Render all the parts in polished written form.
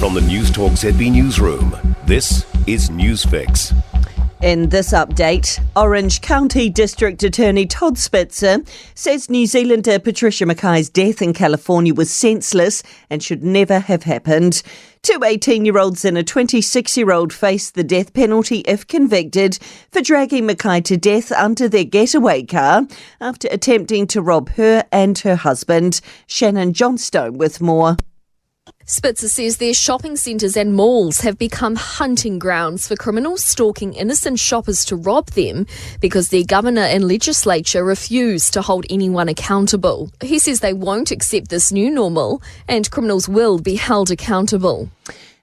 From the Newstalk ZB newsroom, this is Newsfix. In this update, Orange County District Attorney Todd Spitzer says New Zealander Patricia Mackay's death in California was senseless and should never have happened. Two 18-year-olds and a 26-year-old face the death penalty if convicted for dragging Mackay to death under their getaway car after attempting to rob her and her husband. Shannon Johnstone with more. Spitzer says their shopping centres and malls have become hunting grounds for criminals stalking innocent shoppers to rob them because their governor and legislature refuse to hold anyone accountable. He says they won't accept this new normal and criminals will be held accountable.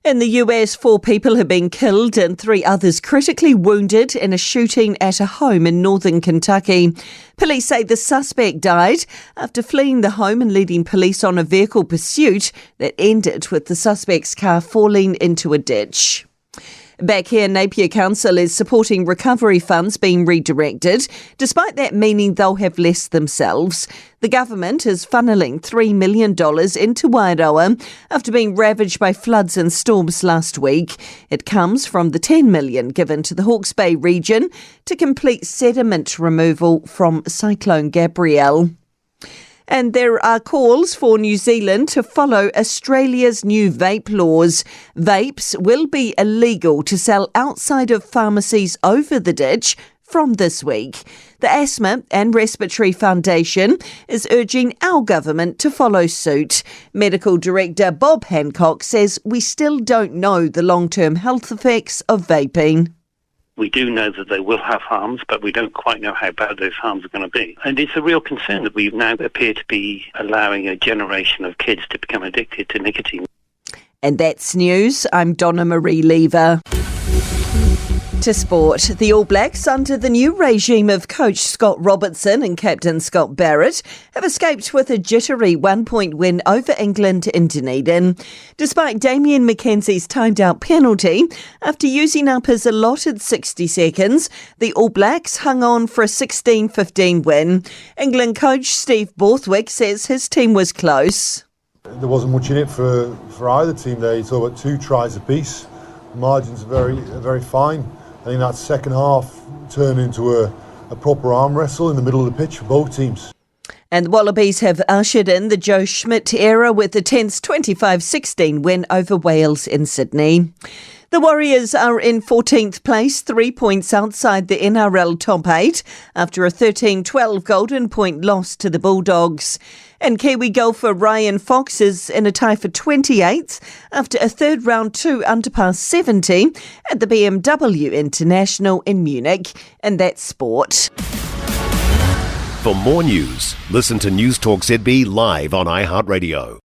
In the US, 4 people have been killed and 3 others critically wounded in a shooting at a home in northern Kentucky. Police say the suspect died after fleeing the home and leading police on a vehicle pursuit that ended with the suspect's car falling into a ditch. Back here, Napier Council is supporting recovery funds being redirected, despite that meaning they'll have less themselves. The government is funnelling $3 million into Wairoa after being ravaged by floods and storms last week. It comes from the $10 million given to the Hawke's Bay region to complete sediment removal from Cyclone Gabrielle. And there are calls for New Zealand to follow Australia's new vape laws. Vapes will be illegal to sell outside of pharmacies over the ditch from this week. The Asthma and Respiratory Foundation is urging our government to follow suit. Medical Director Bob Hancock says we still don't know the long-term health effects of vaping. We do know that they will have harms, but we don't quite know how bad those harms are going to be. And it's a real concern that we now appear to be allowing a generation of kids to become addicted to nicotine. And that's news. I'm Donna Marie Lever. To sport, the All Blacks, under the new regime of coach Scott Robertson and captain Scott Barrett, have escaped with a jittery 1-point win over England in Dunedin. Despite Damien McKenzie's timed-out penalty, after using up his allotted 60 seconds, the All Blacks hung on for a 16-15 win. England coach Steve Borthwick says his team was close. There wasn't much in it for either team there. You talk about 2 tries apiece. The margins are very fine. I think that second half turned into a proper arm wrestle in the middle of the pitch for both teams. And the Wallabies have ushered in the Joe Schmidt era with the tense 25-16 win over Wales in Sydney. The Warriors are in 14th place, 3 points outside the NRL top 8 after a 13-12 golden point loss to the Bulldogs. And Kiwi golfer Ryan Fox is in a tie for 28th after a third round 2 under par 70 at the BMW International in Munich. And that's sport. For more news, listen to Newstalk ZB live on iHeartRadio.